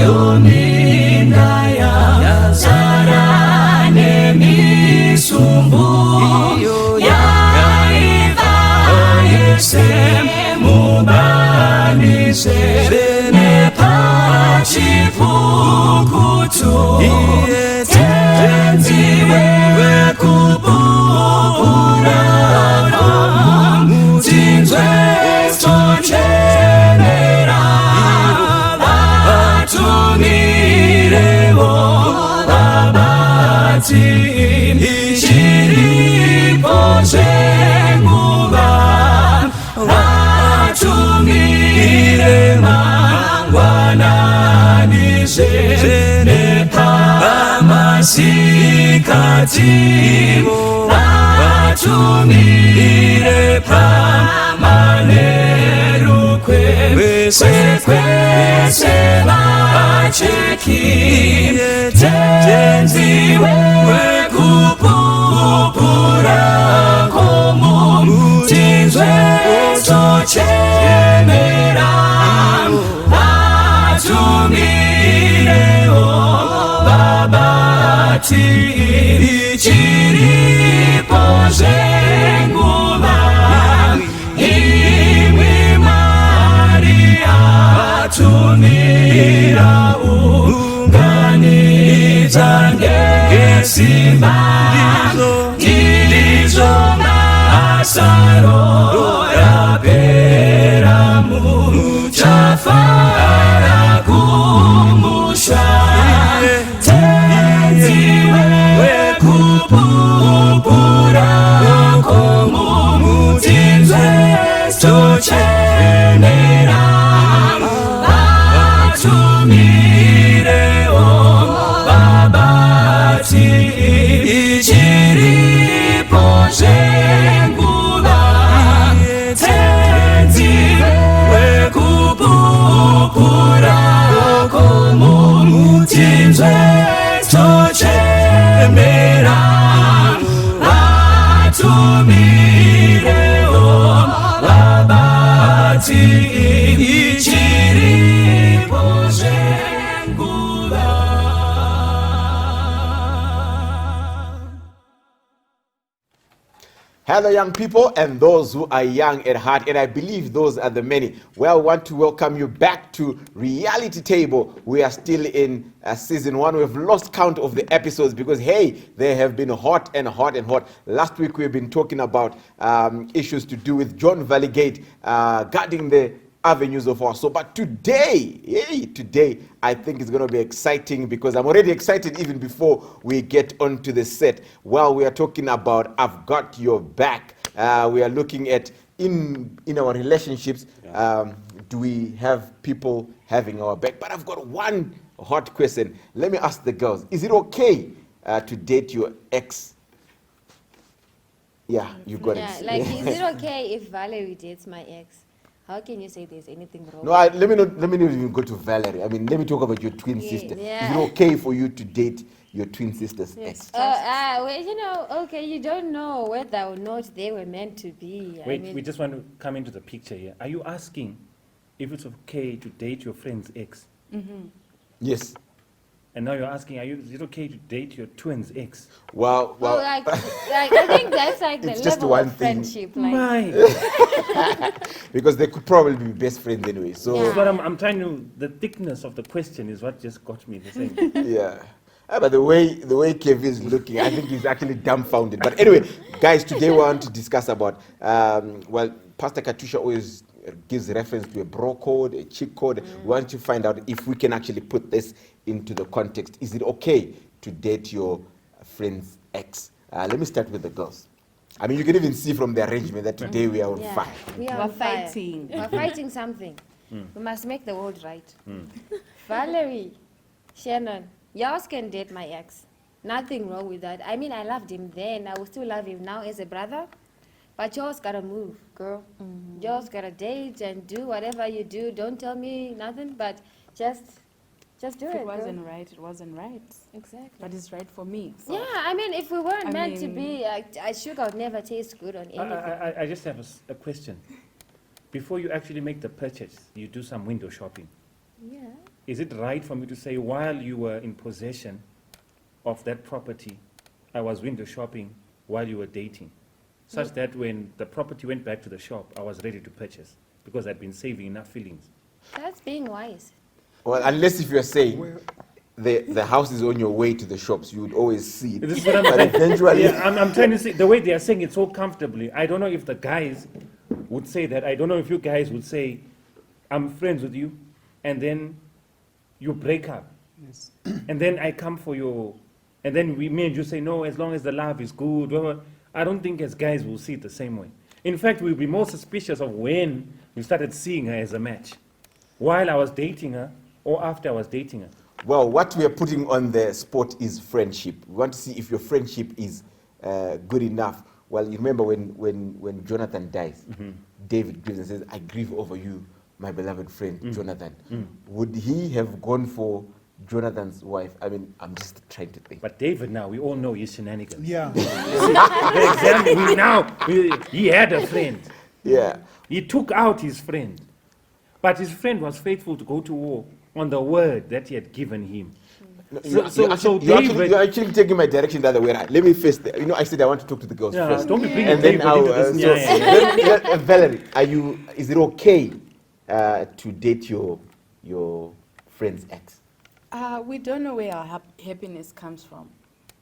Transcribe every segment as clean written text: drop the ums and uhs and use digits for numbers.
yomindaya sarane misumbu yaiva yesemubanise nepachipukutu tenziwe kububura tinzwe socherera batumirewo babati chiripo chenguva batumire mangwananise nepamasikati batumire pamanerukwe kwese vacheki tenziwe kupupura komu tinzwe sochemera batumirewo babati chiripo zenguva imwe Maria tumira unganidza ngesimba ndizo masaro yapera muchafara kumusha tenziwe kupupura komu tinzwe socherera batumirewo babati chiripo chenguva tenziwe kupupura komu tinzwe sochemera batumirewo babati chiripo chenguva. Hello, young people, and those who are young at heart, and I believe those are the many. Well, I want to welcome you back to Reality Table. We are still in season 1. We've lost count of the episodes because, hey, they have been hot and hot and hot. Last week, we've been talking about issues to do with John Valley Gate guarding the avenues of our soul. But today, I think it's going to be exciting because I'm already excited even before we get onto the set. Well, we are talking about I've Got Your Back. We are looking at in our relationships, do we have people having our back? But I've got one hot question. Let me ask the girls. Is it okay to date your ex? Yeah, you got it. Like, is it okay if Valerie dates my ex? How can you say there's anything wrong? No, let me not even go to Valerie. I mean, let me talk about your twin sister. Yeah. Is it okay for you to date your twin sister's ex? Well, you know, okay, you don't know whether or not they were meant to be. Wait, we just want to come into the picture here. Are you asking if it's okay to date your friend's ex? Mm-hmm. Yes. And now you're asking, is it okay to date your twin's ex? Well, like I think that's like the it's just level one of thing. friendship. Because they could probably be best friends anyway. So That's what I'm trying to. The thickness of the question is what just got me the same. yeah. But the way Kev is looking, I think he's actually dumbfounded. But anyway, guys, today we want to discuss about Pastor Katusha always gives reference to a bro code, a chick code. We want to find out if we can actually put this into the context. Is it okay to date your friend's ex? Let me start with the girls. I mean, you can even see from the arrangement that today we are on fire. We're fighting. We're fighting something. We must make the world right. Valerie, Shannon, yours can date my ex. Nothing wrong with that. I mean, I loved him then. I will still love him now as a brother. But yours gotta move, girl. Yours gotta date and do whatever you do. Don't tell me nothing, but just do it. If it wasn't right, it wasn't right. Exactly. But it's right for me. So. Yeah, I mean, if we weren't meant to be, sugar would never taste good on anything. I just have a question. Before you actually make the purchase, you do some window shopping. Yeah. is it right for me to say while you were in possession of that property, I was window shopping while you were dating? Such that when the property went back to the shop, I was ready to purchase because I'd been saving enough feelings. That's being wise. Well, unless if you're saying the house is on your way to the shops, you would always see it. This is what I'm But saying. eventually, Yeah, I'm trying to say, the way they are saying it so comfortably, I don't know if the guys would say that. I don't know if you guys would say, I'm friends with you, and then you break up. Yes. And then I come for your, and then me and you say, no, as long as the love is good, blah, blah. I don't think as guys will see it the same way. In fact, we'll be more suspicious of when we started seeing her as a match. While I was dating her, or after I was dating her. well, what we are putting on the spot is friendship. We want to see if your friendship is good enough. Well, you remember when Jonathan dies, David grieves and says, I grieve over you, my beloved friend, Jonathan. Would he have gone for Jonathan's wife? I mean, I'm just trying to think. But David now, we all know his shenanigans. Yeah. The example, he had a friend. Yeah. He took out his friend. But his friend was faithful to go to war on the word that he had given him. No, So David- you're actually taking my direction the other way around. Let me first, I said I want to talk to the girls Yeah, first. don't be bringing And then David I'll, into this. so Yeah, yeah. Valerie, is it okay to date your friend's ex? We don't know where our happiness comes from.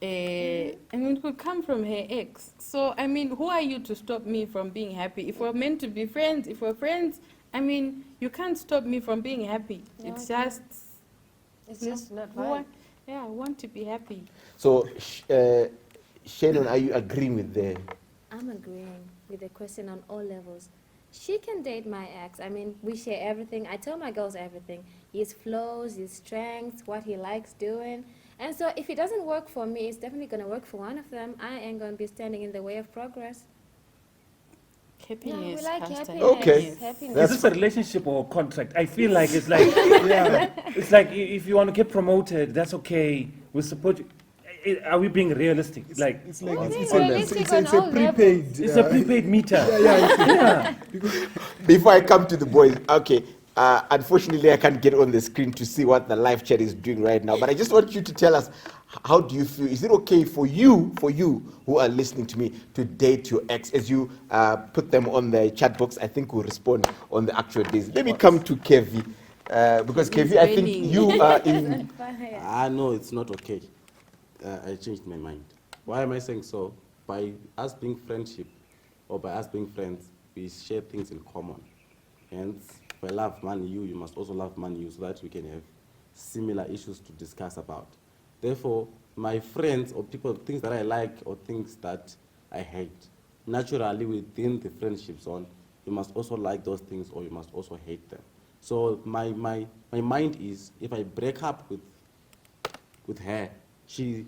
I mean, it could come from her ex. So, I mean, who are you to stop me from being happy? If we're meant to be friends, if we're friends, I mean, you can't stop me from being happy. No, It's I can't. just, It's just not who right. I want to be happy. So, Shannon, are you agreeing with the... I'm agreeing with the question on all levels. She can date my ex. I mean, we share everything. I tell my girls everything. His flaws, his strengths, what he likes doing. And so if it doesn't work for me, it's definitely going to work for one of them. I ain't going to be standing in the way of progress. Happiness. we like has to happiness. Okay. Happiness. Is this a relationship or a contract? I feel like it's like, it's like if you want to get promoted, that's okay. We support you. Are we being realistic? Like, It's like Well, it's being a realistic on it's a all levels. prepaid. it's a prepaid meter. Yeah. Before I come to the boys, okay, unfortunately I can't get on the screen to see what the live chat is doing right now, but I just want you to tell us, how do you feel? Is it okay for you who are listening to me, to date your ex? As you put them on the chat box, I think we'll respond on the actual days. Let me come to Kevi, because Kevi, I think raining. you are in... No, it's not okay. I changed my mind. Why am I saying so? By us being friendship, or by us being friends, we share things in common. Hence, if I love money, you must also love money, you, so that we can have similar issues to discuss about. Therefore, my friends or people, things that I like or things that I hate, naturally within the friendship zone, you must also like those things or you must also hate them. So my mind is, if I break up with her, she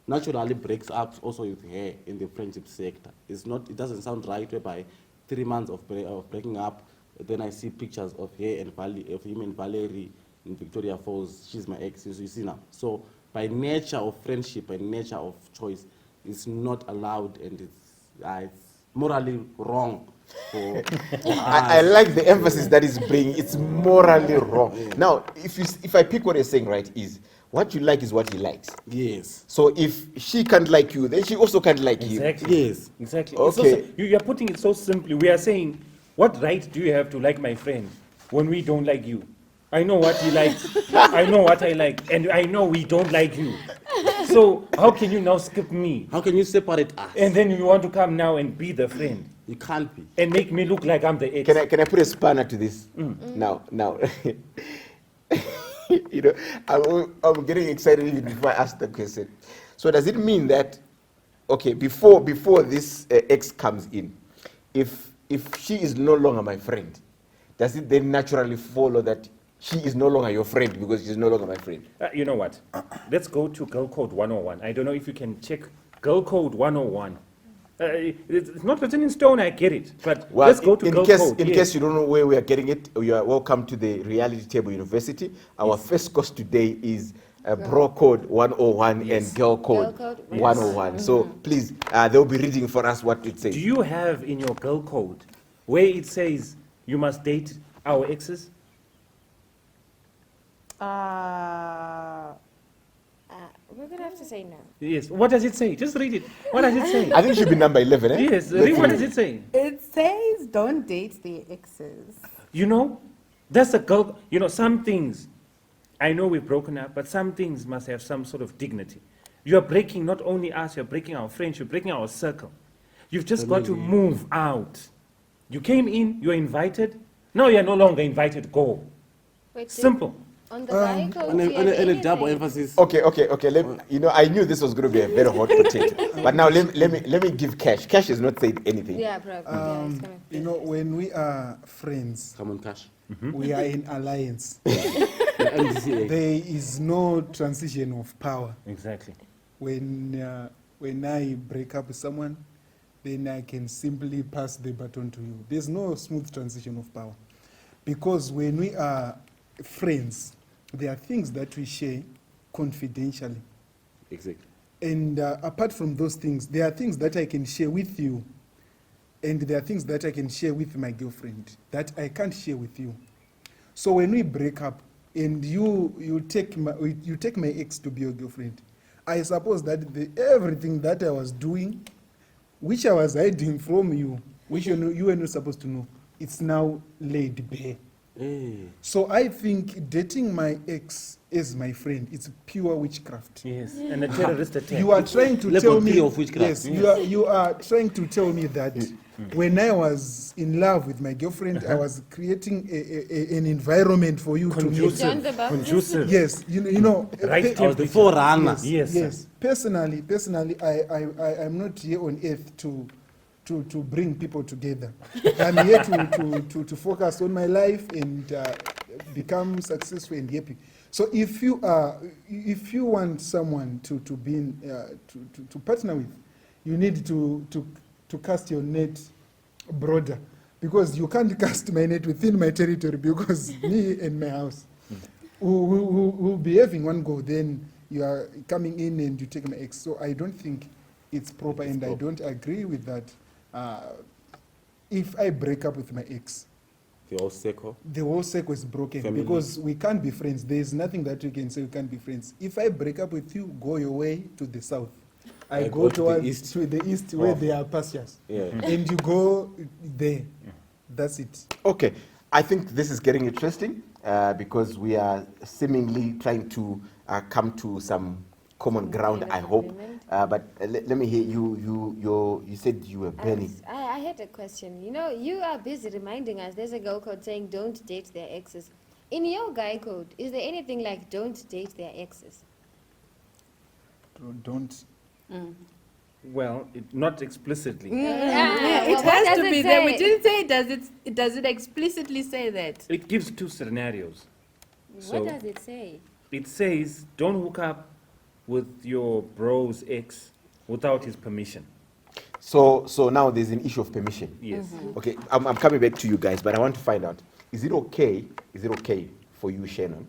naturally breaks up also with her in the friendship sector. It doesn't sound right whereby 3 months of breaking up, then I see pictures of her and him and Valerie in Victoria Falls. She's my ex, you see now. So by nature of friendship, by nature of choice, it's not allowed, and it's morally wrong. I like the emphasis that is bringing. It's morally wrong. Now, if I pick what you're saying, right, is what you like is what he likes. Yes. So if she can't like you, then she also can't like you. Exactly. Yes. Exactly. Okay. You're putting it so simply. We are saying, what right do you have to like my friend when we don't like you? I know what he likes. I know what I like, and I know we don't like you. So how can you now skip me? How can you separate us? And then you want to come now and be the friend You can't be. and make me look like I'm the ex. Can I put a spanner to this? Now, I'm getting excited even before I ask the question. So does it mean that, okay, before this ex comes in, if she is no longer my friend, does it then naturally follow that she is no longer your friend because she's no longer my friend? You know what? Let's go to Girl Code 101. I don't know if you can check Girl Code 101. It's not written in stone, I get it. But Well, let's go to Girl Code. in yes. case you don't know where we are getting it, you are welcome to the Reality Table University. Our first course today is Bro Code 101 and Girl Code Girl Code, 101. So please, they'll be reading for us what it says. Do you have in your Girl Code where it says you must date our exes? We're gonna have to say no. Yes. What does it say? Just read it. What does it say? I think it should be number 11, eh? Yes. Read what does it say? It says don't date their exes. You know, that's a girl. You know, some things, I know we've broken up, but some things must have some sort of dignity. You're breaking not only us, you're breaking our friendship, you're breaking our circle. You've just got to move out. You came in, you're invited. Now you're no longer invited, go. Wait, Simple. On the guy code, On do you have a double anything? emphasis. Okay. You know, I knew this was going to be a very hot potato. But now let me give Cash. Cash has not said anything. Yeah, probably. Yeah, it's coming. You know, when we are friends, Come on, Cash. we are in alliance. MDCA. There is no transition of power. Exactly. When I break up with someone, then I can simply pass the baton to you. There's no smooth transition of power. Because when we are friends, there are things that we share confidentially. Exactly. And apart from those things, there are things that I can share with you, and there are things that I can share with my girlfriend that I can't share with you. So when we break up, and you take my ex to be your girlfriend, I suppose that everything that I was doing, which I was hiding from you, which you were not supposed to know, it's now laid bare. Hey. So I think dating my ex as my friend, it's pure witchcraft. Yes. And a terrorist attack. You are trying to Level tell me, 3 of witchcraft. yes, you are trying to tell me that when I was in love with my girlfriend, I was creating an environment for you to meet. John the Baptist. Conducive. Yes, you know. Right I was the forerunner. Yes. sir. Yes. Personally, I'm not here on earth to bring people together. I'm here to focus on my life and become successful and happy. So if you want someone to be in, to partner with, you need to cast your net broader, because you can't cast my net within my territory, because me and my house will be having one go, then you are coming in and you take my ex. So I don't think it's proper, and I don't agree with that. If I break up with my ex, The whole circle. the whole circle is broken, Family. because we can't be friends. There is nothing that you can say we can't be friends. If I break up with you, go your way to the south. I go towards to the east where there are pastures. Yeah. And you go there. That's it. Okay, I think this is getting interesting because we are seemingly trying to come to some common ground, I hope. But let me hear you said you were burning. I had a question. You know, you are busy reminding us there's a girl code saying don't date their exes. In your guy code, is there anything like don't date their exes? Don't. Well, not explicitly. Yeah, Well, it what has does to it be there. We say? didn't say does it explicitly say that? It gives two scenarios. So What does it say? it says don't hook up with your bro's ex without his permission. So now there's an issue of permission. Yes. Okay, I'm coming back to you guys, but I want to find out, is it okay for you, Shannon,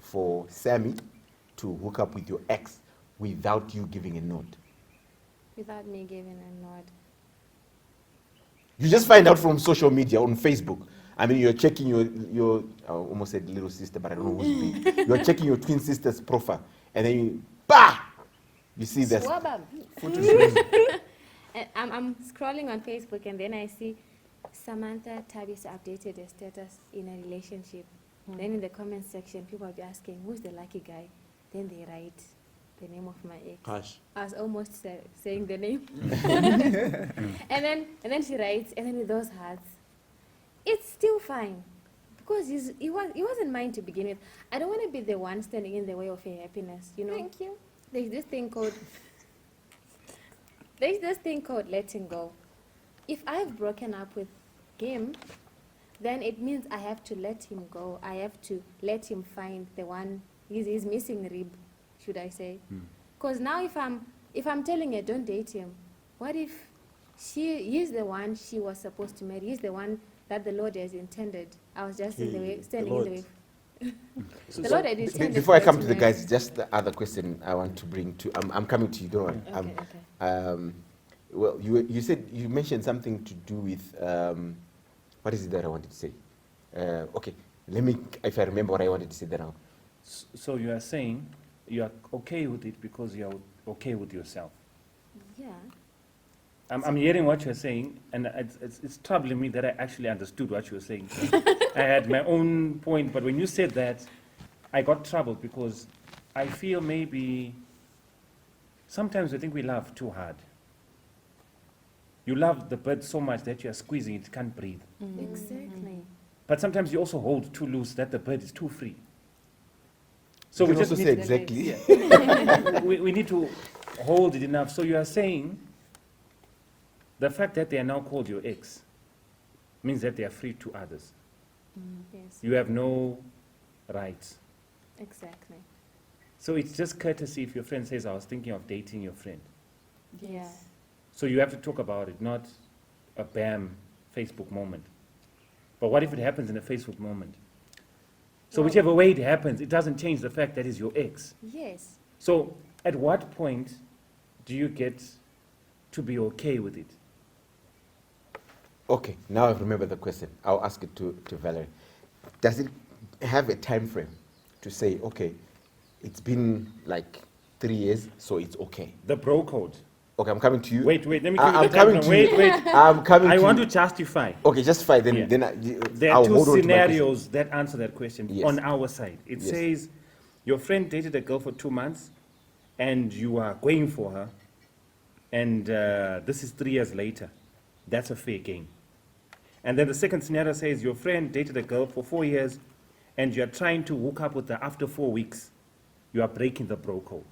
for Sammy to hook up with your ex without you giving a nod? Without me giving a nod. You just find out from social media, on Facebook. I mean, you're checking your I almost said little sister, but I don't know who's big. You're checking your twin sister's profile, and then you see this. Swabab. And I'm scrolling on Facebook, and then I see Samantha Tabis updated her status in a relationship. Then in the comment section, people are asking, who's the lucky guy? Then they write the name of my ex. Cash. I was almost saying the name. and then she writes, and then with those hearts, it's still fine, because he wasn't mine to begin with. I don't want to be the one standing in the way of her happiness. You know. Thank you. There's this thing called letting go. If I've broken up with him, then it means I have to let him go. I have to let him find the one, his missing rib, should I say. Because now if I'm telling her don't date him, what if he's the one she was supposed to marry? He's the one that the Lord has intended. I was just in the way, standing in the way. The Lord had intended. Before I for come her to the marry. guys, just the other question I want to bring to. I'm coming to you. Don't worry. Okay. Well, you mentioned something to do with what is it that I wanted to say? Okay, Let me, if I remember what I wanted to say then. So you are saying you are okay with it because you are okay with yourself. Yeah. I'm hearing what you're saying, and it's troubling me that I actually understood what you were saying. I had my own point, but when you said that, I got troubled because I feel maybe sometimes we think we love too hard. You love the bird so much that you are squeezing it, can't breathe. Exactly. But sometimes you also hold too loose that the bird is too free. So You we can just also need say to- exactly. we need to hold it enough. So you are saying the fact that they are now called your ex means that they are free to others. Yes, You have no rights. exactly. So it's just courtesy if your friend says, I was thinking of dating your friend. Yeah. So you have to talk about it, not a bam Facebook moment. But what if it happens in a Facebook moment? So Well- whichever way it happens, it doesn't change the fact that it's your ex. Yes. So at what point do you get to be okay with it? Okay, now I remember the question. I'll ask it to Valerie. Does it have a time frame to say, okay, it's been like 3 years, so it's okay? The bro code. Okay, I'm coming to you. Wait, let me give I'm you the time coming frame. to you. Wait. I'm coming I to want you. to justify. Okay, justify, then, Yeah. There I'll are two hold on to my question. scenarios that answer that question Yes. on our side. It Yes. says your friend dated a girl for 2 months and you are going for her, and this is 3 years later. That's a fair game. And then the second scenario says your friend dated a girl for 4 years and you're trying to hook up with her after 4 weeks. You are breaking the bro code.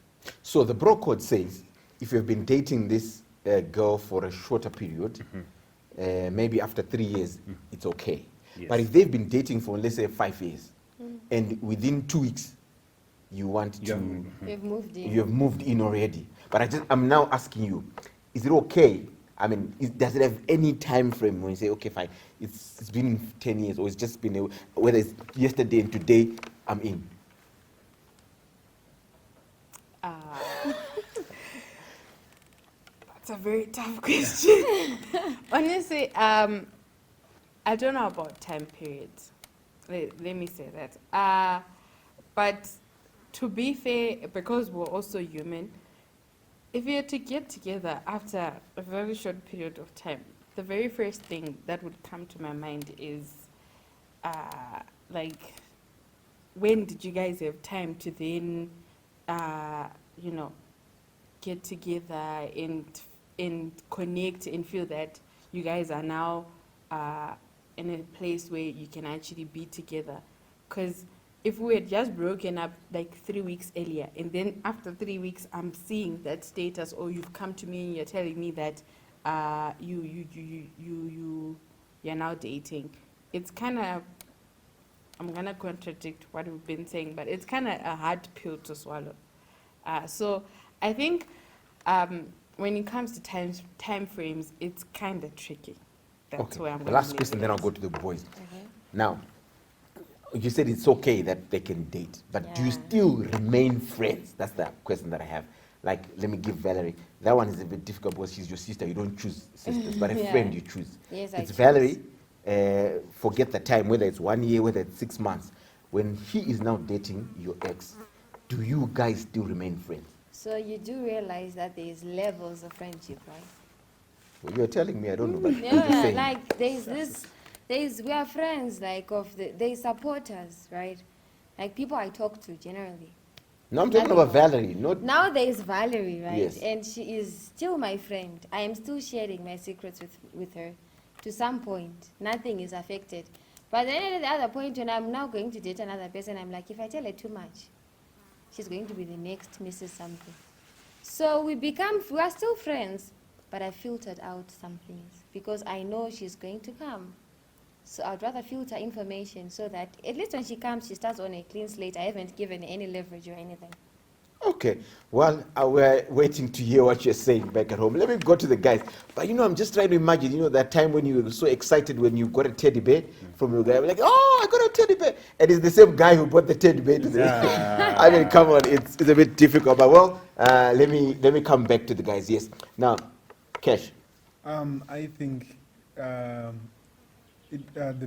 So the bro code says if you've been dating this girl for a shorter period, maybe after 3 years, it's okay. Yes. But if they've been dating for, let's say, 5 years, and within 2 weeks, you want Yeah. to, We've moved in. you have moved in already. But I'm now asking you, is it okay? I mean, does it have any time frame when you say, okay, fine, it's been 10 years, or it's just been, whether it's yesterday and today, I'm in? That's a very tough question. Honestly, I don't know about time periods. Let me say that. But to be fair, because we're also human, if you're to get together after a very short period of time, the very first thing that would come to my mind is, like, when did you guys have time to then, get together and connect and feel that you guys are now in a place where you can actually be together? Because if we had just broken up like 3 weeks earlier, and then after 3 weeks I'm seeing that status, or you've come to me and you're telling me that you're now dating, it's kind of, I'm gonna contradict what we've been saying, but it's kind of a hard pill to swallow. So I think when it comes to time frames, it's kind of tricky. That's Okay. where I'm The gonna last leave question, it then I'll at. go to the boys. Okay. Now, you said it's okay that they can date, but do you Yeah. still remain friends? That's the question that I have. Like, let me give Valerie. That one is a bit difficult because she's your sister. You don't choose sisters, but a Yeah. friend you choose. Yes, I it's choose. Valerie. Forget the time, whether it's 1 year, whether it's 6 months. When he is now dating your ex, do you guys still remain friends? So you do realize that there is levels of friendship, right? Well, you're telling me, I don't know, but you're just Yeah, saying. like we are friends, like they support us, right? Like people I talk to generally. No, I'm talking Nothing about more. Valerie, not. Now there is Valerie, right? Yes. And she is still my friend. I am still sharing my secrets with her. To some point, nothing is affected. But then at the other point, when I'm now going to date another person, I'm like, if I tell her too much, she's going to be the next Mrs. Something. So we are still friends, but I filtered out some things because I know she's going to come. So I'd rather filter information so that at least when she comes, she starts on a clean slate. I haven't given any leverage or anything. Okay, well, we're waiting to hear what you're saying back at home. Let me go to the guys. But I'm just trying to imagine, that time when you were so excited when you got a teddy bear from your guy. Like, oh, I got a teddy bear. And it's the same guy who bought the teddy bear to the I mean, come on, it's a bit difficult. But well, let me come back to the guys. Yes. Now, Cash. I think the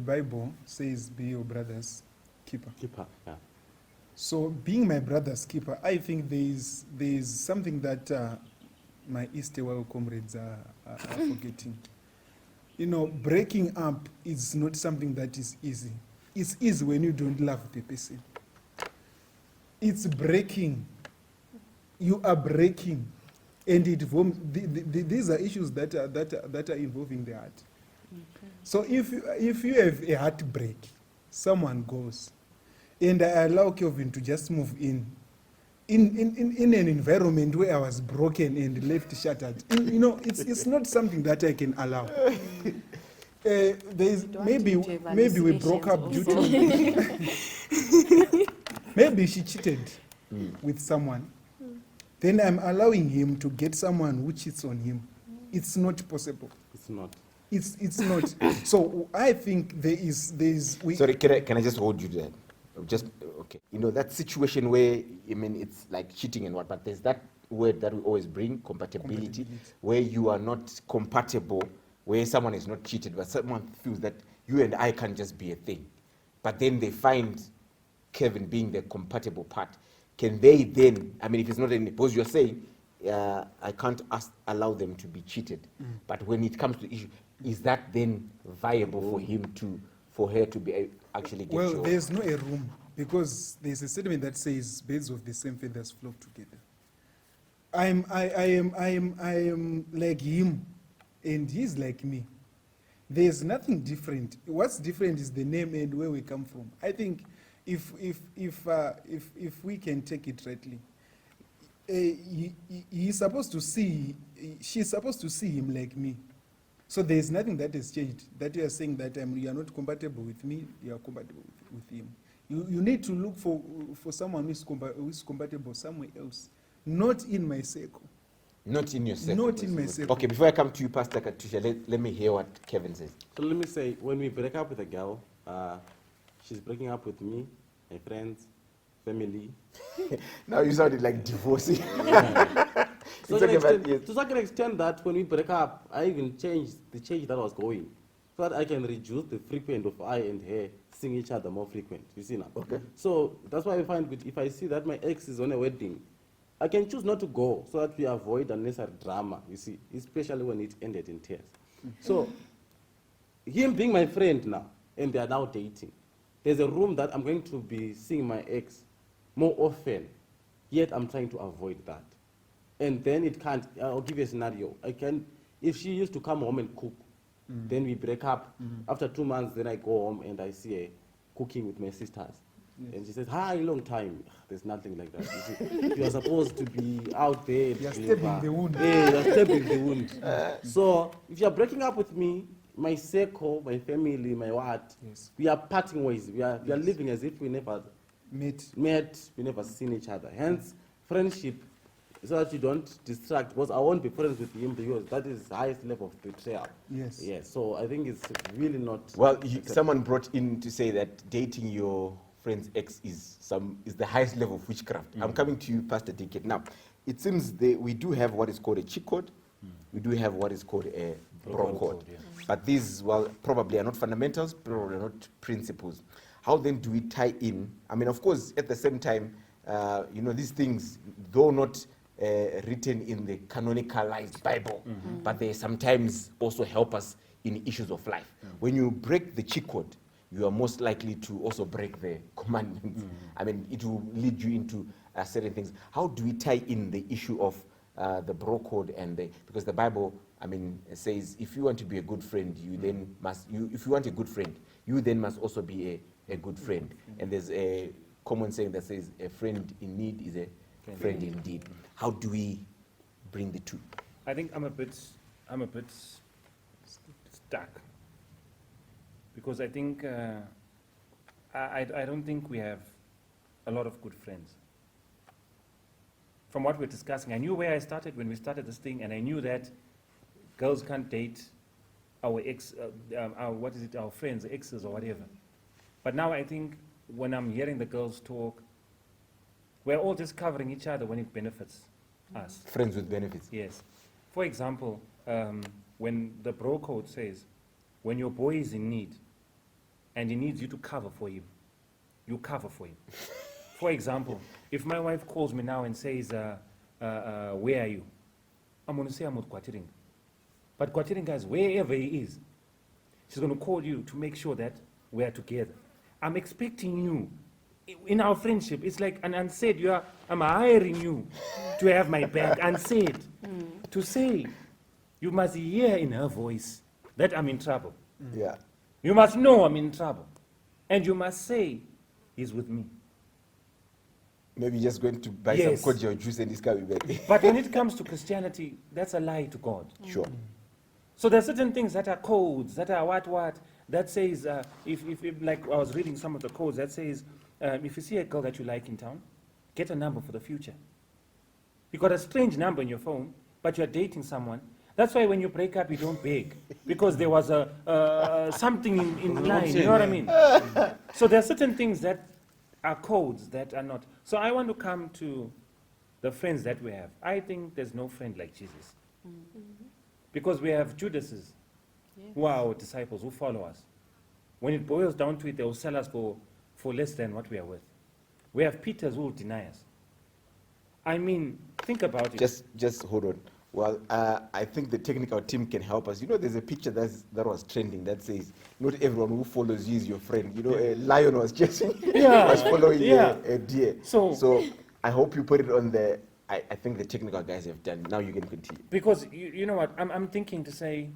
Bible says, "Be your brothers keeper. Keeper, yeah. So being my brother's keeper, I think there is something that my East Away comrades are forgetting. You know, breaking up is not something that is easy. It's easy when you don't love the person. It's breaking. You are breaking, and these are issues that are involving the heart. So if you have a heartbreak, someone goes, and I allow Kelvin to just move in an environment where I was broken and left shattered. You know, it's not something that I can allow. There's Don't maybe you have maybe we broke up due to maybe she cheated with someone. Then I'm allowing him to get someone who cheats on him. It's not possible. It's not. It's not. So I think there is Sorry, can I just hold you there? Just okay. You know that situation where I mean it's like cheating and what, but there's that word that we always bring, compatibility, where you are not compatible, where someone is not cheated, but someone feels that you and I can't just be a thing. But then they find Kevin being the compatible part. Can they then, I mean, if it's not any, because you're saying, I can't allow them to be cheated. But when it comes to the issue, is that then viable for him for her to be actually get well, your- there's no a room because there's a statement that says birds of the same feathers flock together. I am like him, and he's like me. There's nothing different. What's different is the name and where we come from. I think if we can take it rightly, he's supposed to see, she's supposed to see him like me. So there's nothing that has changed. That you are saying that you are not compatible with me, you are compatible with him. You need to look for someone who is compatible somewhere else, not in my circle. Not in your circle. Not in my circle. Okay, before I come to you, Pastor Katusha, let me hear what Kevin says. So let me say, when we break up with a girl, she's breaking up with me, my friends, family. Now you sounded like divorcee. To such an extent that when we break up, I even changed the change that was going, so that I can reduce the frequency of I and her seeing each other more frequent. You see now? Okay. So that's why I find if I see that my ex is on a wedding, I can choose not to go so that we avoid unnecessary drama, you see, especially when it ended in tears. So, him being my friend now, and they are now dating, there's a room that I'm going to be seeing my ex more often, yet I'm trying to avoid that. And then it can't, I'll give you a scenario. If she used to come home and cook, then we break up. After 2 months, then I go home and I see her cooking with my sisters. Yes. And she says, hi, long time. There's nothing like that. You see, you are supposed to be out there. You're stabbing the wound. Yeah, you're stabbing the wound. So if you're breaking up with me, my circle, my family, my what, Yes. we are parting ways. We are living as if we never Met. we never seen each other. Hence, friendship, so that you don't distract, because I won't be friends with him because that is the highest level of betrayal. Yes. Yes, so I think it's really not... Well, someone brought in to say that dating your friend's ex is the highest level of witchcraft. I'm coming to you, Pastor Dickett. Now, it seems we do have what is called a cheat code. We do have what is called a bro code. But these, well, probably are not fundamentals, probably are not principles. How then do we tie in? I mean, of course, at the same time, you know, these things, though not written in the canonicalized Bible, but they sometimes also help us in issues of life. When you break the cheat code, you are most likely to also break the commandments. I mean, it will lead you into certain things. How do we tie in the issue of the bro code because the Bible, I mean, says if you want to be a good friend, you then must, if you want a good friend, you then must also be a good friend. And there's a common saying that says a friend in need is a friend indeed. How do we bring the two? I think I'm a bit stuck because I think I don't think we have a lot of good friends. From what we're discussing, I knew where I started when we started this thing, and I knew that girls can't date our our friends, exes or whatever. But now I think when I'm hearing the girls talk, we're all just covering each other when it benefits us. Friends with benefits. Yes. For example, when the bro code says, when your boy is in need and he needs you to cover for him, you cover for him. For example, if my wife calls me now and says, where are you? I'm going to say I'm with Kwatiring. But Kwatiring, guys, wherever he is, she's going to call you to make sure that we're together. I'm expecting you. In our friendship, it's like an unsaid, I'm hiring you to have my back, unsaid. To say, you must hear in her voice that I'm in trouble. Yeah. You must know I'm in trouble. And you must say, he's with me. Maybe just going to buy Yes. some cordial juice and he's coming back. But when it comes to Christianity, that's a lie to God. Sure. So there are certain things that are codes, that are what, that says, if like I was reading some of the codes, that says, if you see a girl that you like in town, get a number for the future. You got a strange number in your phone, but you're dating someone. That's why when you break up, you don't beg, because there was something in line, you know what I mean? So there are certain things that are codes that are not. So I want to come to the friends that we have. I think there's no friend like Jesus. Because we have Judases, who are our disciples, who follow us. When it boils down to it, they will sell us for less than what we are worth. We have Peters who will deny us. I mean, think about it. Just hold on. Well, I think the technical team can help us. You know, there's a picture that was trending that says, not everyone who follows you is your friend. You know, a lion was chasing, was following a deer. So I hope you put it on the, I think the technical guys have done. Now you can continue. Because, you know what, I'm thinking to say,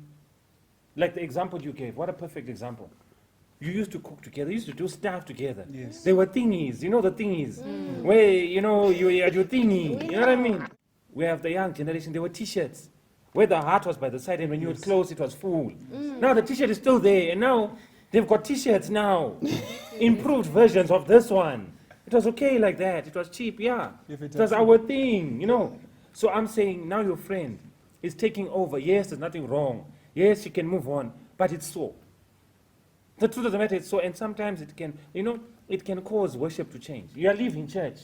like the example you gave, what a perfect example. You used to cook together, you used to do stuff together. Yes. There were thingies, you know the thingies, where, you know, you had your thingy, you know what I mean? We have the young generation, there were t-shirts, where the heart was by the side and when you would close, it was full. Now the t-shirt is still there, and now they've got t-shirts now, improved versions of this one. It was okay like that, it was cheap, yeah. It was our thing, you know. So I'm saying, now your friend is taking over. Yes, there's nothing wrong. Yes, you can move on, but it's so. The truth of the matter is so, and sometimes it can, you know, it can cause worship to change. You are leaving church,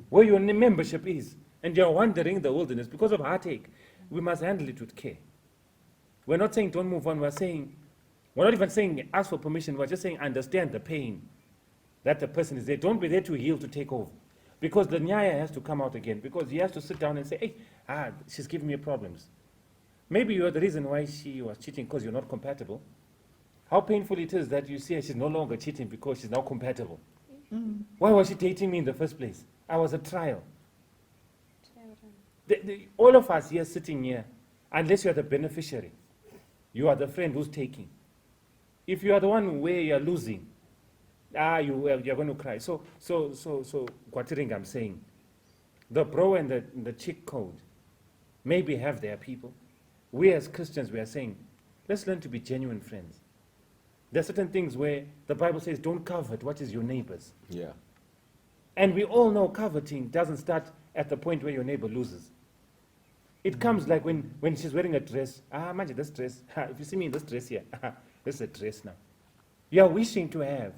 where your membership is, and you're wandering in the wilderness because of heartache. We must handle it with care. We're not saying don't move on, we're not even saying ask for permission, we're just saying understand the pain that the person is there. Don't be there to heal, to take over. Because the nyaya has to come out again, because he has to sit down and say, hey, she's giving me problems. Maybe you're the reason why she was cheating because you're not compatible. How painful it is that you see her, she's no longer cheating because she's now compatible. Why was she dating me in the first place? I was a trial. All of us here sitting here, unless you're the beneficiary, you are the friend who's taking. If you are the one where you're losing, you're going to cry. So, Kwatiring, I'm saying, the bro and the chick code maybe have their people. We as Christians, we are saying, let's learn to be genuine friends. There are certain things where the Bible says, don't covet what is your neighbor's. Yeah. And we all know coveting doesn't start at the point where your neighbor loses. It comes like when she's wearing a dress. Imagine this dress. If you see me in this dress here, this is a dress now. You are wishing to have.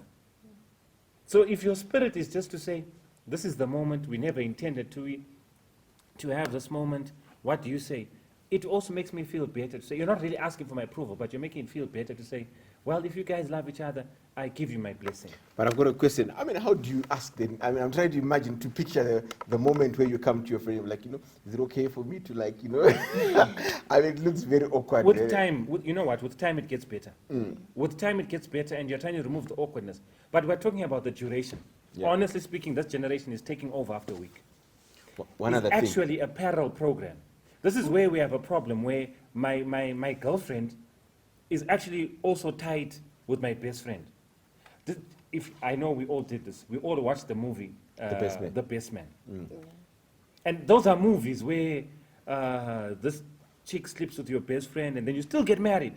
So if your spirit is just to say, this is the moment, we never intended to have this moment, what do you say? It also makes me feel better to say, you're not really asking for my approval, but you're making it feel better to say, well, if you guys love each other, I give you my blessing. But I've got a question. I mean, how do you ask them? I mean, I'm trying to imagine, to picture the moment where you come to your friend, like, you know, is it okay for me to, like, you know? I mean, it looks very awkward. With time, you know what, with time it gets better. With time it gets better, and you're trying to remove the awkwardness. But we're talking about the duration. Yeah. Honestly speaking, this generation is taking over after a week. One It's other thing. actually a parallel program. This is where we have a problem, where my girlfriend is actually also tied with my best friend. If I know we all did this, we all watched the movie The Best Man. And those are movies where this chick sleeps with your best friend and then you still get married.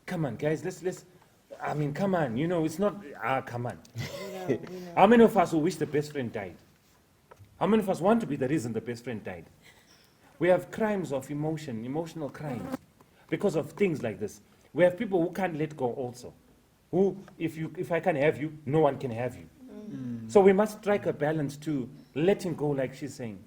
Come on, guys, let's I mean, come on, you know, it's not, come on. We know. How many of us who wish the best friend died? How many of us want to be the reason the best friend died? We have crimes of emotional crimes, because of things like this. We have people who can't let go also. Who, if I can't have you, no one can have you. So we must strike a balance to letting go, like she's saying.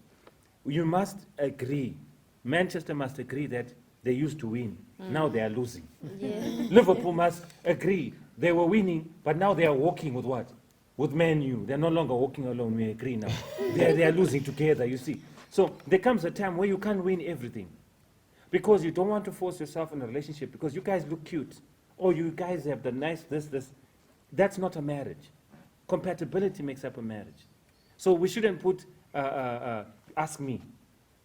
You must agree. Manchester must agree that they used to win. Now they are losing. Yeah. Liverpool must agree. They were winning, but now they are walking with what? with Man U. They're no longer walking alone, we agree now. They are losing together, you see. So there comes a time where you can't win everything. Because you don't want to force yourself in a relationship because you guys look cute. Or you guys have the nice this. That's not a marriage. Compatibility makes up a marriage. So we shouldn't put, ask me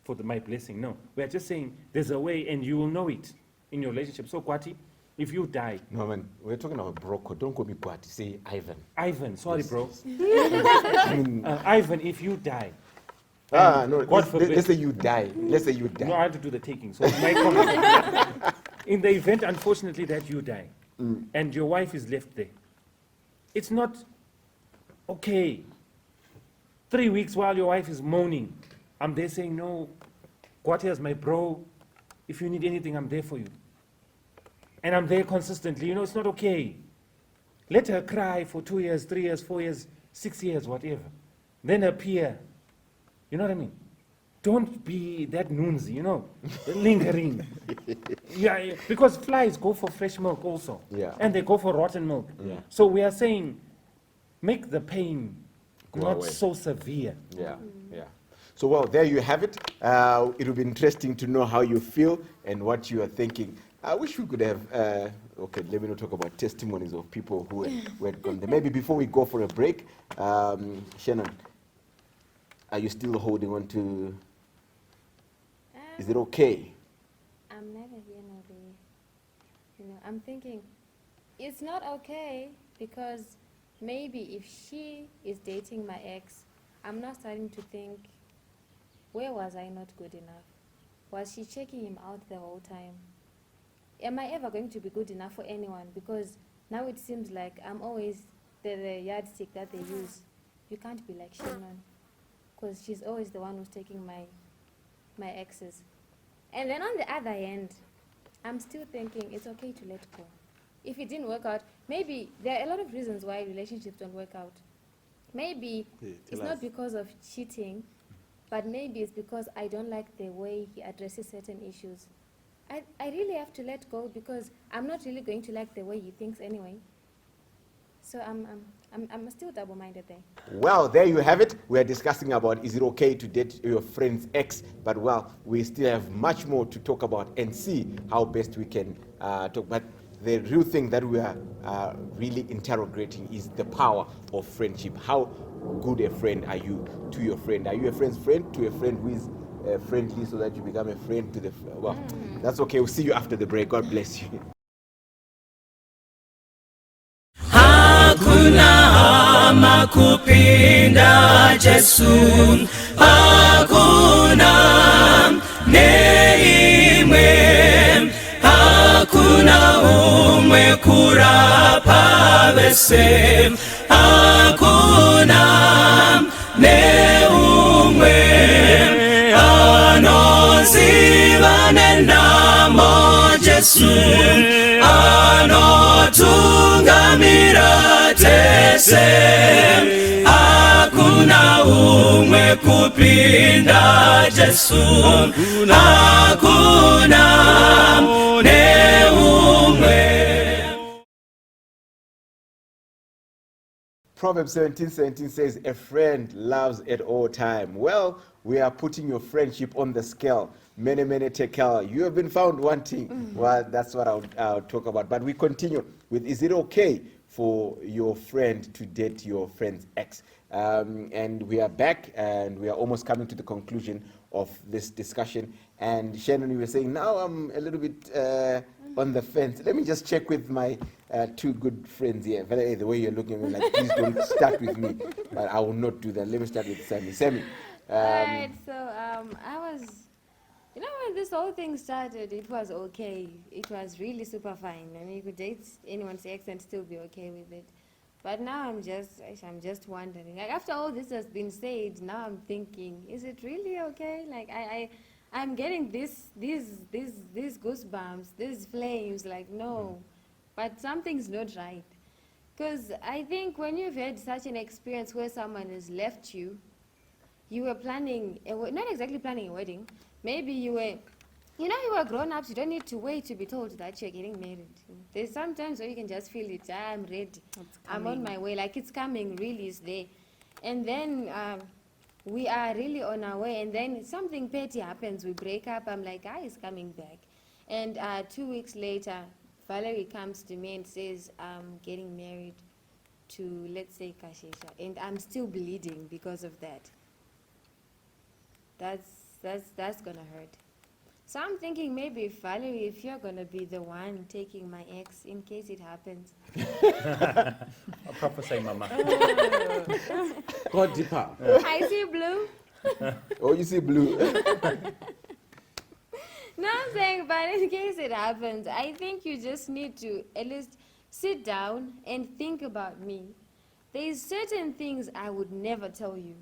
for my blessing. No, we're just saying there's a way and you will know it in your relationship. So Kwati, if you die. No, man, we're talking about Broco. Don't call me Kwati. Say Ivan. Ivan, sorry, Yes, bro. I mean, Ivan, if you die. no, God forbid. let's say you die. Let's say you die. No, I have to do the taking. So my comment. In the event, unfortunately, that you die, and your wife is left there, it's not okay. 3 weeks while your wife is moaning, I'm there saying, no, Kwati is my bro. If you need anything, I'm there for you. And I'm there consistently. You know, it's not okay. Let her cry for 2 years, 3 years, 4 years, 6 years, whatever. Then appear. You know what I mean? Don't be that noonsy, you know, lingering. Yeah, because flies go for fresh milk also. Yeah. And they go for rotten milk. Yeah. So we are saying, make the pain Go not away. so severe. Yeah, yeah. So, well, there you have it. It will be interesting to know how you feel and what you are thinking. I wish we could have, okay, let me not talk about testimonies of people who had gone there. Maybe before we go for a break, Shannon, are you still holding on to, is it okay? I'm never here nor there. You know, I'm thinking it's not okay because maybe if she is dating my ex, I'm not starting to think, where was I not good enough? Was she checking him out the whole time? Am I ever going to be good enough for anyone? Because now it seems like I'm always the yardstick that they use. You can't be like Shannon, because she's always the one who's taking my exes. And then on the other end, I'm still thinking it's okay to let go. If it didn't work out, maybe there are a lot of reasons why relationships don't work out. Maybe it's not because of cheating, but maybe it's because I don't like the way he addresses certain issues. I really have to let go because I'm not really going to like the way he thinks anyway. So I'm still double-minded there. Well, there you have it. We are discussing about is it okay to date your friend's ex, but well, we still have much more to talk about and see how best we can talk. But the real thing that we are really interrogating is the power of friendship. How good a friend are you to your friend? Are you a friend's friend to a friend who is friendly so that you become a friend to the... Well, that's okay. We'll see you after the break. God bless you. Hakuna ama kupinda Jesu, hakuna neimwe, hakuna umwe kurapa vese, hakuna neumwe anozivane namo Jesu, anotungamira tese, hakuna umwe kupinda Jesu, hakuna neumwe. Proverbs 17:17 says, a friend loves at all time. Well, we are putting your friendship on the scale. Many, many tekel. You have been found wanting. Well, that's what I'll talk about. But we continue with, is it okay for your friend to date your friend's ex? And we are back, and we are almost coming to the conclusion of this discussion. And Shannon, you were saying, now I'm a little bit on the fence. Let me just check with my two good friends here. The way you're looking at me, like, please don't start with me. But I will not do that. Let me start with Sammy. Sammy. Right, so I was, you know, when this whole thing started, it was okay. It was really super fine. I mean, you could date anyone's ex and still be okay with it. But now I'm just wondering. Like, after all this has been said, now I'm thinking, is it really okay? Like, I'm getting these goosebumps, these flames. Like, no, but something's not right. Because I think when you've had such an experience where someone has left you, you were planning, not exactly planning a wedding. Maybe you were You know, you are grown-ups, you don't need to wait to be told that you're getting married. There's sometimes where you can just feel it, I'm ready, I'm on my way, like it's coming, really is there. And then we are really on our way, and then something petty happens, we break up, I'm like, he's coming back. And 2 weeks later, Valerie comes to me and says, I'm getting married to, let's say, Kashesha, and I'm still bleeding because of that. That's gonna hurt. So I'm thinking maybe, Valerie, if you're gonna be the one taking my ex in case it happens. I'll prophesy, Mama. Go deeper. I see blue. Oh, you see blue. No, I'm saying, but in case it happens, I think you just need to at least sit down and think about me. There's certain things I would never tell you.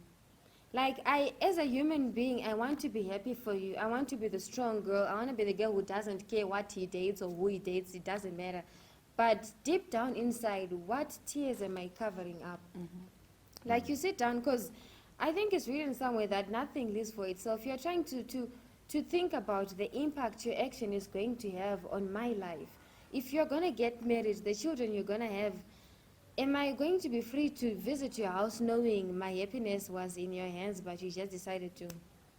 Like, as a human being, I want to be happy for you. I want to be the strong girl. I want to be the girl who doesn't care what he dates or who he dates. It doesn't matter. But deep down inside, what tears am I covering up? Like, you sit down, because I think it's written somewhere that nothing lives for itself. You're trying to think about the impact your action is going to have on my life. If you're going to get married, the children you're going to have, am I going to be free to visit your house knowing my happiness was in your hands, but you just decided to?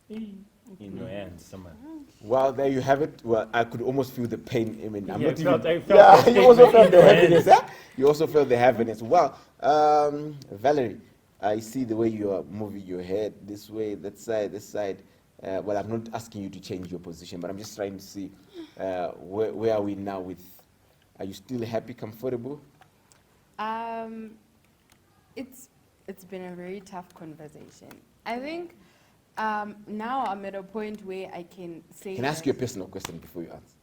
In your hands, Summer. Well, there you have it. Well, I could almost feel the pain. I mean, I'm Yeah, not I even. felt Yeah, the you also statement felt in the your heaviness. hands. Huh? You also felt the heaviness. Well, Valerie, I see the way you are moving your head this way, that side, this side. Well, I'm not asking you to change your position, but I'm just trying to see where are we now with. Are you still happy, comfortable? It's been a very tough conversation. I think now I'm at a point where I can say. Can I ask you a personal question before you answer?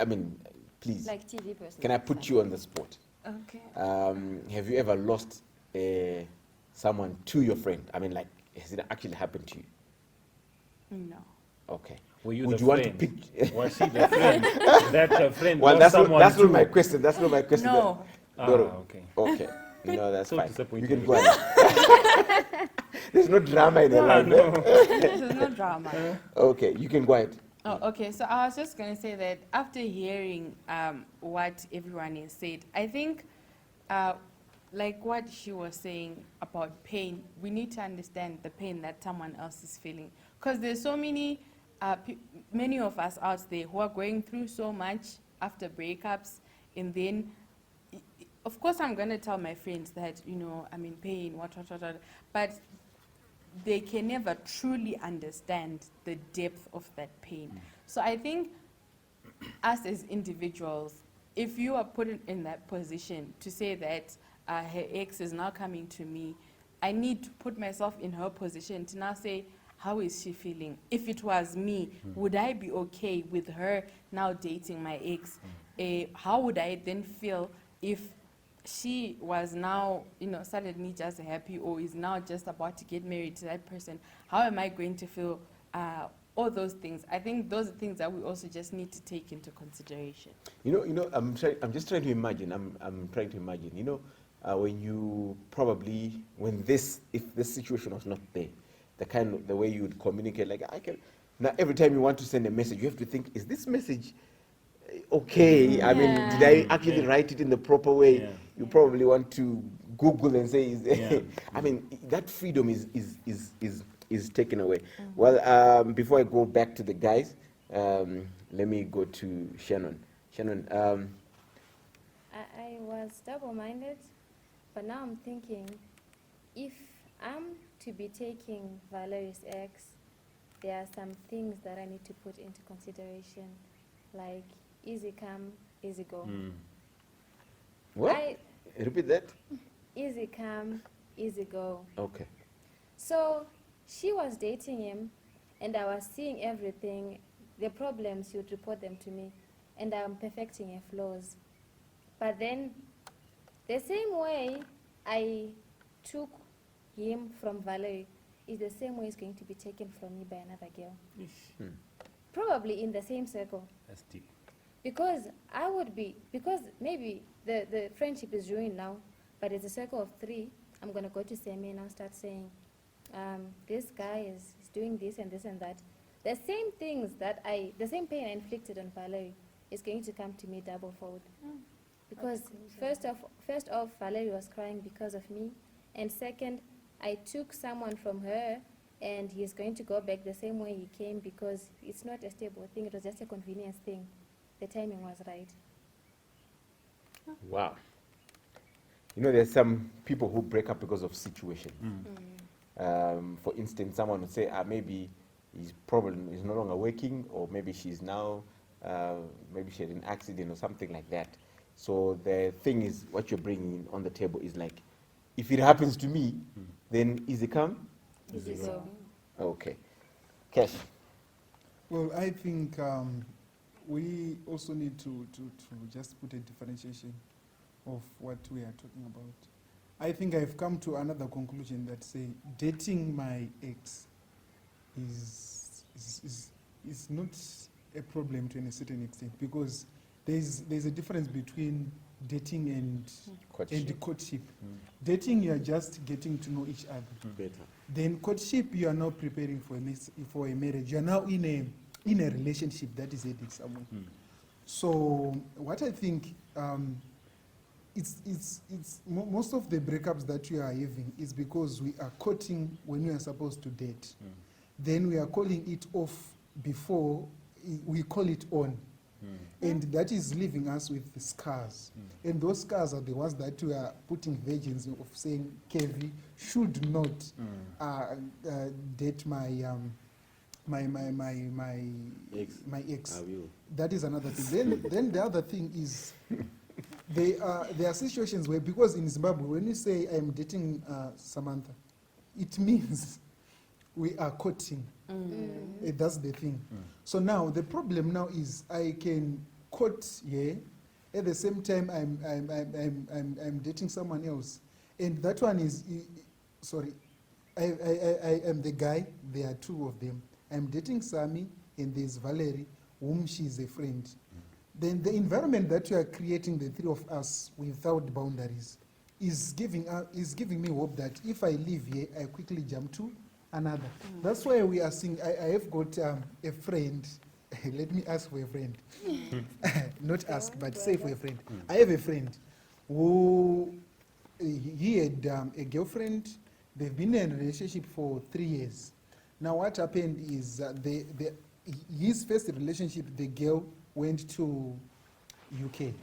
I mean, please. Like TV person. Can I put you on the spot? Okay. Have you ever lost someone to your friend? I mean, like, has it actually happened to you? No. Okay. Were you Would the you want to friend? pick? Was she the friend? That friend Well, lost that's someone not too. my question. That's not my question. No. Okay. Okay. No, that's So fine. disappointed You can with go ahead. There's no drama in the life. No. There's no drama. Okay, you can go ahead. Oh, okay. So I was just going to say that after hearing what everyone has said, I think, like what she was saying about pain, we need to understand the pain that someone else is feeling. Because there's so many, many of us out there who are going through so much after breakups, and then, of course, I'm going to tell my friends that, you know, I'm in pain, what, but they can never truly understand the depth of that pain. So I think us as individuals, if you are put in that position to say that her ex is now coming to me, I need to put myself in her position to now say, how is she feeling? If it was me, would I be okay with her now dating my ex? How would I then feel if she was now, you know, suddenly just happy or is now just about to get married to that person? How am I going to feel? All those things. I think those are things that we also just need to take into consideration. You know, I'm just trying to imagine. I'm trying to imagine. You know, when you probably if this situation was not there, the way you would communicate, like I can. Now, every time you want to send a message, you have to think, is this message okay? I mean, did I actually write it in the proper way? Yeah. You probably want to Google and say, Yeah. I mean, that freedom is taken away. Well, before I go back to the guys, let me go to Shannon. Shannon, I was double-minded, but now I'm thinking, if I'm to be taking Valerie's ex, there are some things that I need to put into consideration, like easy come, easy go. what? Repeat that. Easy come, easy go. Okay. So she was dating him, and I was seeing everything, the problems, she would report them to me, and I'm perfecting her flaws. But then, the same way I took him from Valerie is the same way he's going to be taken from me by another girl. Probably in the same circle. That's deep. Because maybe the friendship is ruined now, but it's a circle of 3. I'm going to go to Sammy and I'll start saying, this guy is doing this and this and that. the same things the same pain I inflicted on Valerie is going to come to me double fold. Because first off, Valerie was crying because of me, and second, I took someone from her, and he is going to go back the same way he came because it's not a stable thing. It was just a convenience thing. The timing was right. Wow. You know, there's some people who break up because of situation. For instance, someone would say, maybe his problem is no longer working, or maybe she's now, maybe she had an accident or something like that. So the thing is, what you're bringing on the table is like, if it happens to me, then easy come? Easy go. Okay. Cash. Well, I think we also need to just put a differentiation of what we are talking about. I think I've come to another conclusion that say dating my ex is not a problem to a certain extent, because there's a difference between dating and courtship. Dating, you are just getting to know each other. Better. Then courtship, you are now preparing for a marriage. You are now in a relationship that is heading somewhere. So what I think, most of the breakups that we are having is because we are courting when we are supposed to date. Then we are calling it off before we call it on. And that is leaving us with the scars. And those scars are the ones that we are putting virgins of saying, Kevi should not date my ex. I will. That is another thing. Then the other thing is, there are situations where, because in Zimbabwe, when you say I'm dating Samantha, it means we are courting. That's the thing. So now the problem now is I can court at the same time I'm dating someone else, and that one is I am the guy. There are two of them. I'm dating Sami, and there's Valerie, whom she is a friend. Then the environment that we are creating, the three of us, without boundaries, is giving me hope that if I leave here, I quickly jump to another. That's why we are seeing, I have got a friend, let me ask for a friend, not ask, but say for a friend. I have a friend who, he had a girlfriend. They've been in a relationship for 3 years. Now what happened is his first relationship, the girl went to UK.